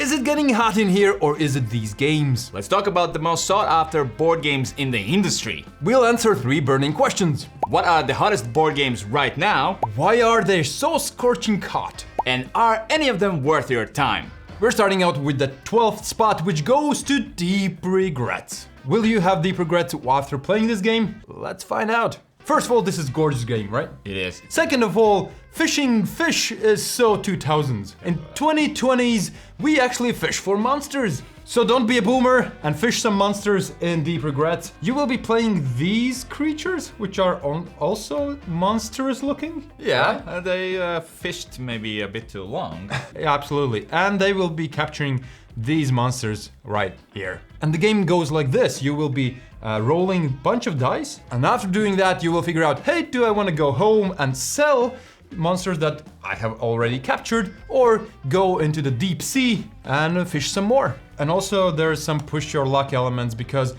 Is it getting hot in here or is it these games? Let's talk about the most sought after board games in the industry. We'll answer 3 burning questions. What are the hottest board games right now? Why are they so scorching hot? And are any of them worth your time? We're starting out with the 12th spot, which goes to Deep Regrets. Will you have deep regrets after playing this game? Let's find out. First of all, this is a gorgeous game, right? It is. Second of all, fishing fish is so 2000s. In 2020s, we actually fish for monsters. So don't be a boomer and fish some monsters in Deep Regrets. You will be playing these creatures, which are also monstrous looking. Yeah, they fished maybe a bit too long. Yeah, absolutely. And they will be capturing these monsters right here. And the game goes like this. You will be rolling a bunch of dice. And after doing that, you will figure out, hey, do I want to go home and sell monsters that I have already captured, or go into the deep sea and fish some more? And also there's some push your luck elements because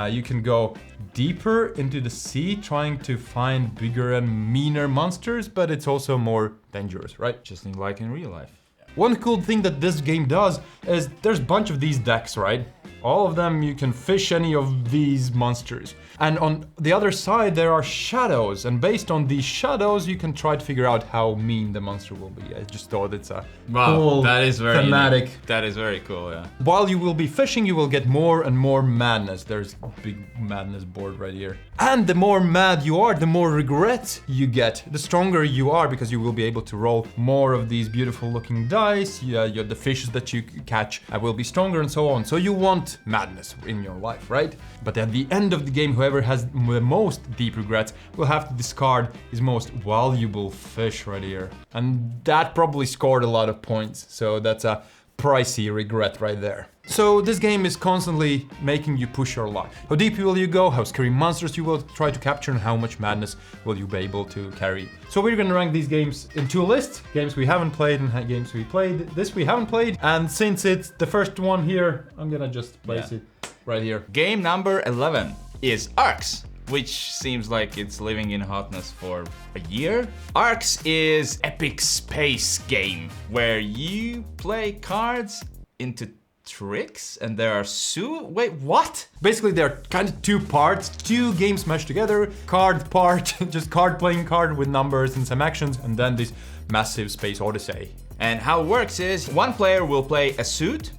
you can go deeper into the sea trying to find bigger and meaner monsters, but it's also more dangerous, right? Just like in real life. One cool thing that this game does is there's a bunch of these decks, right? All of them, you can fish any of these monsters. And on the other side, there are shadows. And based on these shadows, you can try to figure out how mean the monster will be. I just thought it's a cool, that is very thematic. Unique. That is very cool, yeah. While you will be fishing, you will get more and more madness. There's a big madness board right here. And the more mad you are, the more regret you get. The stronger you are, because you will be able to roll more of these beautiful looking dice. The fishes that you catch will be stronger and so on. So you want madness in your life, right? But at the end of the game, whoever has the most deep regrets will have to discard his most valuable fish right here. And that probably scored a lot of points. So that's a pricey regret right there. So this game is constantly making you push your luck. How deep will you go, how scary monsters you will try to capture, and how much madness will you be able to carry. So we're gonna rank these games in 2 lists, games we haven't played and games we played. This we haven't played, and since it's the first one here, I'm gonna just place it right here. Game number 11 is Arx, which seems like it's living in hotness for a year. Arx is epic space game where you play cards into tricks and there are wait, what? Basically there are kind of 2 parts, 2 games mashed together. Card part, just playing card with numbers and some actions, and then this massive space odyssey. And how it works is one player will play a suit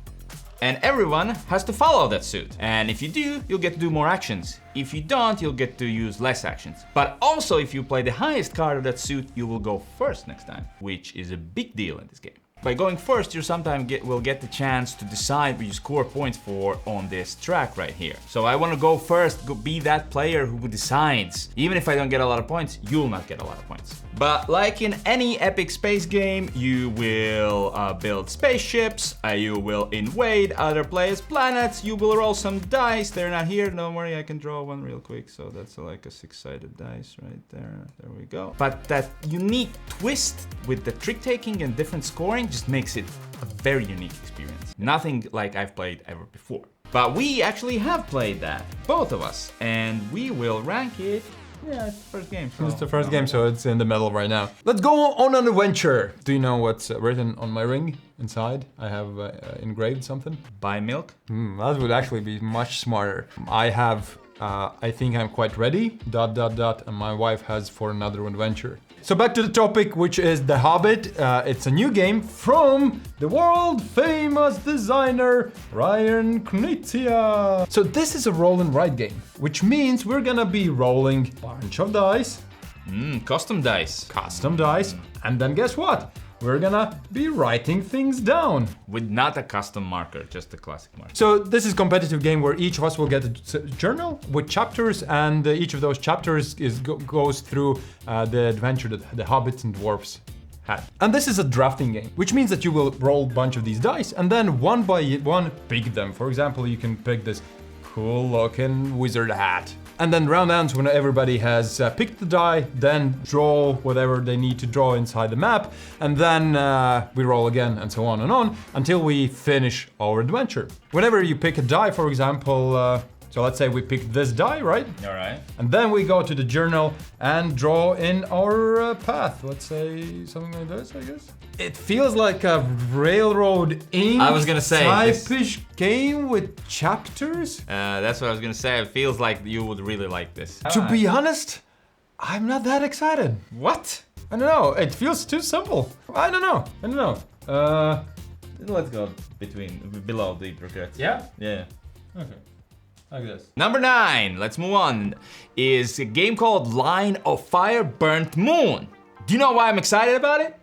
and everyone has to follow that suit. And if you do, you'll get to do more actions. If you don't, you'll get to use less actions. But also if you play the highest card of that suit, you will go first next time, which is a big deal in this game. By going first, you sometimes will get the chance to decide what you score points for on this track right here. So I want to go first, be that player who decides. Even if I don't get a lot of points, you'll not get a lot of points. But like in any epic space game, you will build spaceships, you will invade other players' planets, you will roll some dice. They're not here, don't worry, I can draw one real quick. So that's like a 6-sided dice right there. There we go. But that unique twist with the trick taking and different scoring just makes it a very unique experience. Nothing like I've played ever before. But we actually have played that, both of us, and we will rank it. Yeah, it's the first game. So it's the first game, so it's in the middle right now. Let's go on an adventure. Do you know what's written on my ring inside? I have engraved something. Buy milk? That would actually be much smarter. I have, I think I'm quite ready, ... and my wife has for another adventure. So back to the topic, which is The Hobbit. It's a new game from the world famous designer Ryan Knizia. So this is a roll and write game, which means we're gonna be rolling a bunch of dice. Custom dice. Custom dice. And then guess what? We're gonna be writing things down. With not a custom marker, just a classic marker. So this is a competitive game where each of us will get a journal with chapters, and each of those chapters goes through the adventure that the hobbits and dwarfs had. And this is a drafting game, which means that you will roll a bunch of these dice and then one by one pick them. For example, you can pick this cool looking wizard hat. And then round ends when everybody has picked the die, then draw whatever they need to draw inside the map, and then we roll again and so on until we finish our adventure. Whenever you pick a die, for example, So let's say we pick this die, right? All right. And then we go to the journal and draw in our path. Let's say something like this, I guess. It feels like a Railroad Ink I was gonna say type-ish game with chapters. That's what I was gonna say. It feels like you would really like this. To be honest, I'm not that excited. What? I don't know. It feels too simple. I don't know. Let's go below the regrets. Yeah? Yeah. Okay. Like this. Number 9, let's move on, is a game called Line of Fire Burnt Moon. Do you know why I'm excited about it?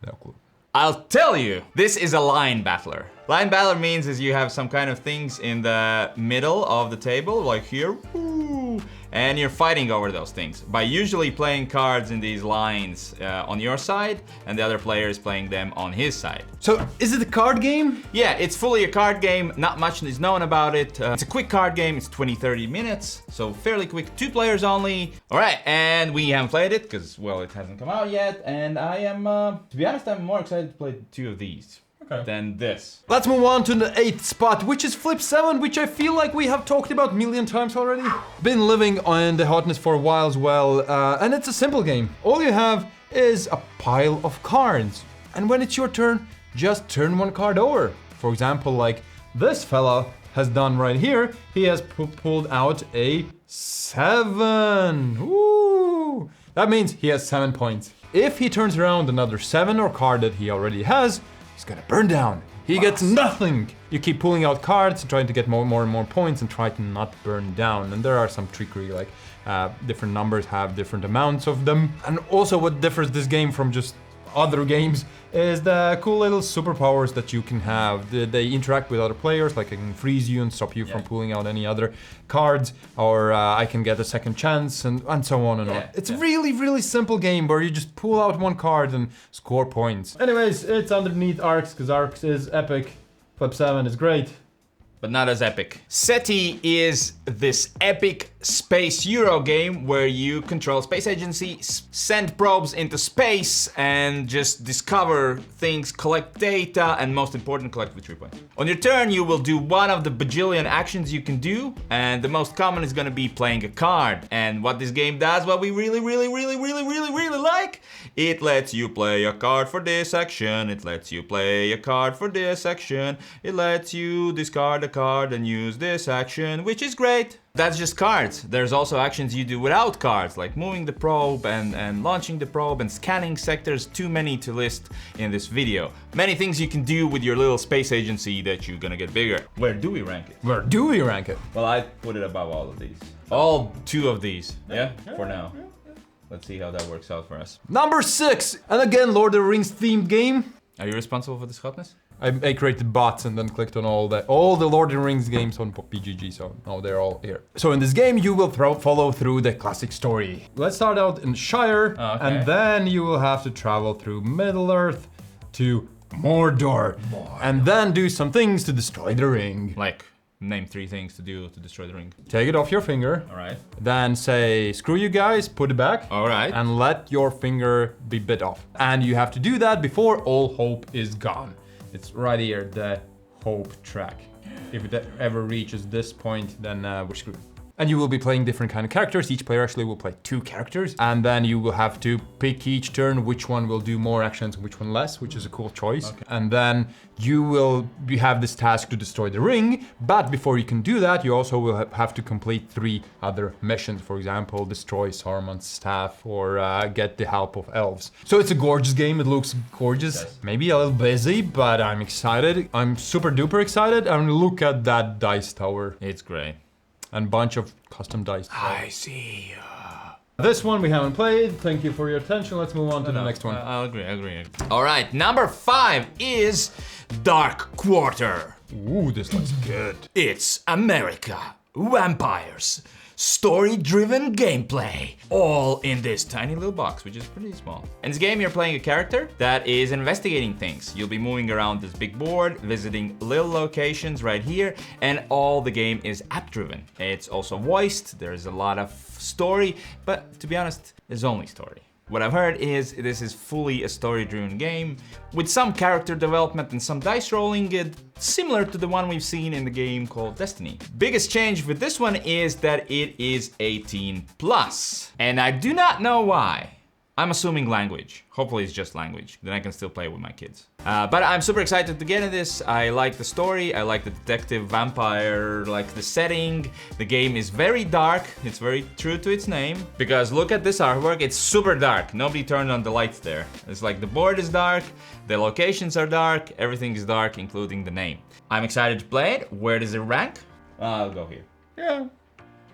No clue. I'll tell you. This is a line battler. Line battler means is you have some kind of things in the middle of the table, like here, woo, and you're fighting over those things by usually playing cards in these lines on your side, and the other player is playing them on his side. So, is it a card game? Yeah, it's fully a card game. Not much is known about it. It's a quick card game. It's 20-30 minutes, so fairly quick. 2 players only. All right, and we haven't played it because, well, it hasn't come out yet. And I am, to be honest, I'm more excited to play 2 of these. Okay. Than this. Let's move on to the 8th spot, which is Flip 7, which I feel like we have talked about a million times already. Been living on the hotness for a while as well, and it's a simple game. All you have is a pile of cards, and when it's your turn, just turn one card over. For example, like this fella has done right here, he has pulled out a 7. Ooh! That means he has 7 points. If he turns around another 7 or card that he already has, he's gonna burn down. He gets nothing. You keep pulling out cards, trying to get more and more points and try to not burn down. And there are some trickery, like different numbers have different amounts of them. And also what differs this game from just other games is the cool little superpowers that you can have. They interact with other players, like I can freeze you and stop you from pulling out any other cards, or I can get a second chance, and so on and on. It's a really simple game where you just pull out one card and score points. Anyways, it's underneath Arcs, because Arcs is epic. Flip 7 is great. But not as epic. Seti is this epic space Euro game where you control space agency, send probes into space, and just discover things, collect data, and most important, collect victory points. On your turn, you will do one of the bajillion actions you can do, and the most common is gonna be playing a card. And what this game does, what we really like, it lets you play a card for this action, it lets you play a card for this action, it lets you discard a card and use this action, which is great. That's just cards. There's also actions you do without cards, like moving the probe and launching the probe and scanning sectors. Too many to list in this video. Many things you can do with your little space agency that you're gonna get bigger. Where do we rank it? Where do we rank it? Well, I put it above all of these. All 2 of these, yeah? For now. Let's see how that works out for us. Number 6, and again, Lord of the Rings themed game. Are you responsible for this hotness? I created bots and then clicked on all the Lord of the Rings games on BGG, so now they're all here. So in this game, you will follow through the classic story. Let's start out in Shire, and then you will have to travel through Middle-earth to Mordor, and then do some things to destroy the ring. Like, name 3 things to do to destroy the ring. Take it off your finger. All right. Then say, screw you guys, put it back. All right. And let your finger be bit off. And you have to do that before all hope is gone. It's right here, the hope track. If it ever reaches this point, then we're screwed. And you will be playing different kind of characters. Each player actually will play 2 characters. And then you will have to pick each turn which one will do more actions and which one less, which is a cool choice. Okay. And then you will have this task to destroy the ring. But before you can do that, you also will have to complete 3 other missions. For example, destroy Saruman's staff or get the help of elves. So it's a gorgeous game. It looks gorgeous. Yes. Maybe a little busy, but I'm excited. I'm super duper excited. And look at that dice tower. It's great. And bunch of custom dice. I see. This one we haven't played. Thank you for your attention. Let's move on to the next one. I'll agree. All right, number 5 is Dark Quarter. Ooh, this looks good. It's America, vampires, story-driven gameplay, all in this tiny little box, which is pretty small. In this game, you're playing a character that is investigating things. You'll be moving around this big board, visiting little locations right here, and all the game is app-driven. It's also voiced, there's a lot of story, but to be honest, there's only story. What I've heard is this is fully a story-driven game with some character development and some dice rolling, similar to the one we've seen in the game called Destiny. Biggest change with this one is that it is 18+, and I do not know why. I'm assuming language. Hopefully it's just language, then I can still play with my kids. But I'm super excited to get into this. I like the story, I like the detective vampire, like the setting. The game is very dark, it's very true to its name. Because look at this artwork, it's super dark. Nobody turned on the lights there. It's like the board is dark, the locations are dark, everything is dark, including the name. I'm excited to play it. Where does it rank? I'll go here. Yeah.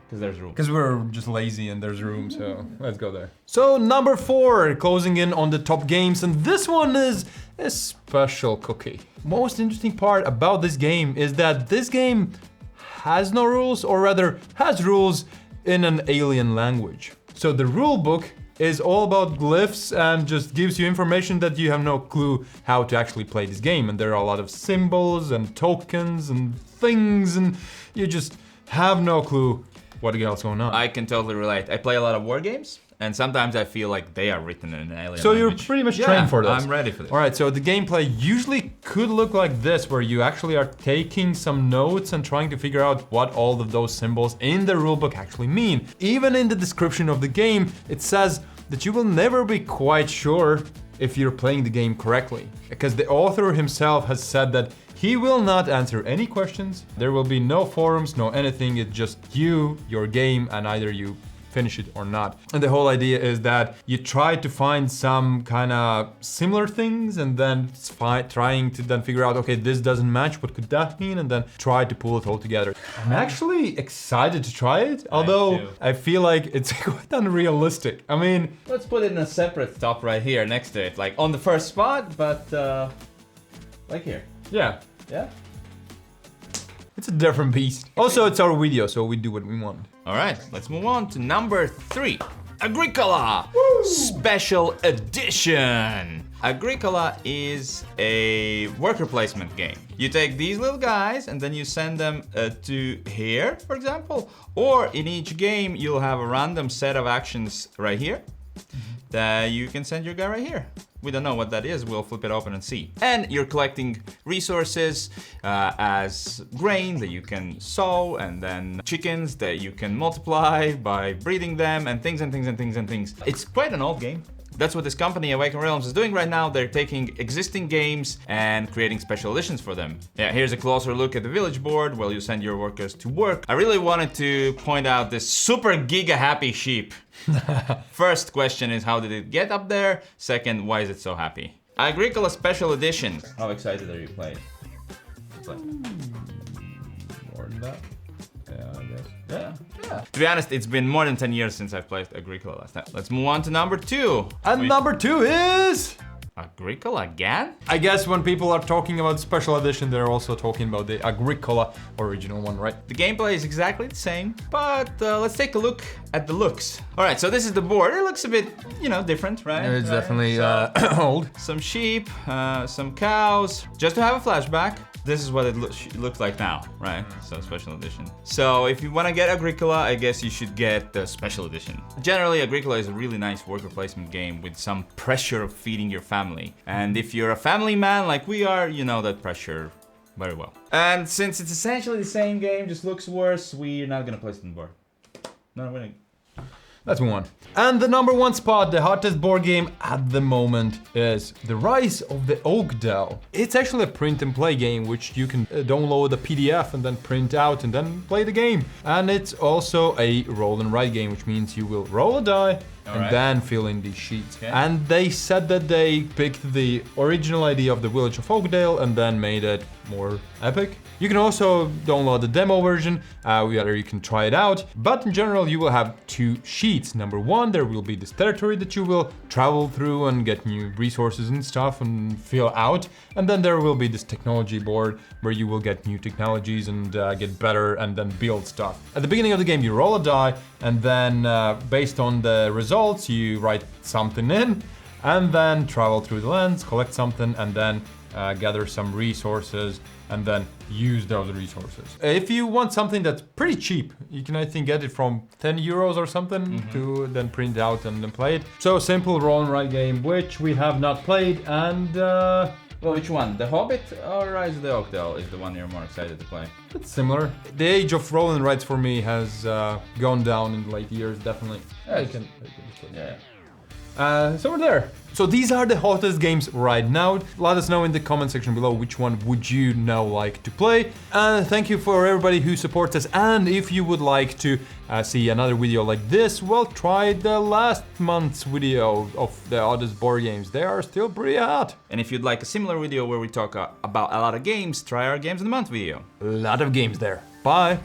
Because there's room. Because we're just lazy and there's room, so let's go there. So number 4, closing in on the top games, and this one is a special cookie. Most interesting part about this game is that this game has no rules, or rather has rules in an alien language. So the rule book is all about glyphs and just gives you information that you have no clue how to actually play this game. And there are a lot of symbols and tokens and things, and you just have no clue what else going on. I can totally relate. I play a lot of war games, and sometimes I feel like they are written in an alien So language. you're pretty much trained for this. I'm ready for this. All right, so the gameplay usually could look like this, where you actually are taking some notes and trying to figure out what all of those symbols in the rulebook actually mean. Even in the description of the game, it says that you will never be quite sure if you're playing the game correctly, because the author himself has said that he will not answer any questions. There will be no forums, no anything. It's just you, your game, and either you finish it or not. And the whole idea is that you try to find some kind of similar things and then trying to then figure out, okay, this doesn't match, what could that mean? And then try to pull it all together. I'm actually excited to try it, although I feel like it's quite unrealistic. I mean, let's put it in a separate top right here next to it, like on the first spot, but like here. Yeah. Yeah? It's a different beast. Also, it's our video, so we do what we want. All right, let's move on to number 3. Agricola! Woo! Special Edition! Agricola is a worker placement game. You take these little guys and then you send them to here, for example. Or in each game, you'll have a random set of actions right here that you can send your guy right here. We don't know what that is, we'll flip it open and see. And you're collecting resources as grain that you can sow, and then chickens that you can multiply by breeding them, and things and things and things and things. It's quite an old game. That's what this company, Awaken Realms, is doing right now. They're taking existing games and creating special editions for them. Yeah, here's a closer look at the village board where you send your workers to work. I really wanted to point out this super giga happy sheep. First question is, how did it get up there? Second, why is it so happy? Agricola Special Edition. How excited are you playing? More than that. Yeah, I guess. Yeah. To be honest, it's been more than 10 years since I played Agricola last time. Let's move on to number 2. And number 2 is... Agricola again? I guess when people are talking about special edition, they're also talking about the Agricola original one, right? The gameplay is exactly the same, but let's take a look at the looks. All right, so this is the board. It looks a bit, different, right? It's definitely old. Some sheep, some cows. Just to have a flashback, this is what it looks like now, right? So special edition. So if you want to get Agricola, I guess you should get the special edition. Generally, Agricola is a really nice worker placement game with some pressure of feeding your family. And if you're a family man like we are, you know that pressure very well. And since it's essentially the same game, just looks worse, we're not gonna place it on the board. No, we're not. Let's move on. And the number 1 spot, the hottest board game at the moment, is The Rise of the Oak Dell. It's actually a print and play game, which you can download a PDF and then print out and then play the game. And it's also a roll and write game, which means you will roll a die and then fill in these sheets. Okay. And they said that they picked the original idea of the village of Oakdale and then made it more epic. You can also download the demo version, where you can try it out. But in general, you will have 2 sheets. Number 1, there will be this territory that you will travel through and get new resources and stuff and fill out. And then there will be this technology board where you will get new technologies and get better and then build stuff. At the beginning of the game, you roll a die, and then based on the results, you write something in, and then travel through the lands, collect something, and then gather some resources, and then use those resources. If you want something that's pretty cheap, you can I think get it from 10 euros or something to then print out and then play it. So simple roll and write game, which we have not played, and Well, which one? The Hobbit or Rise of the Oak Dell is the one you're more excited to play? it's similar. The age of roll and writes for me has gone down in late years, definitely. I can Yeah. So we're there. So these are the hottest games right now. Let us know in the comment section below which one would you now like to play. Thank you for everybody who supports us. And if you would like to see another video like this, well, try the last month's video of the hottest board games. They are still pretty hot. And if you'd like a similar video where we talk about a lot of games, try our Games of the Month video. A lot of games there. Bye.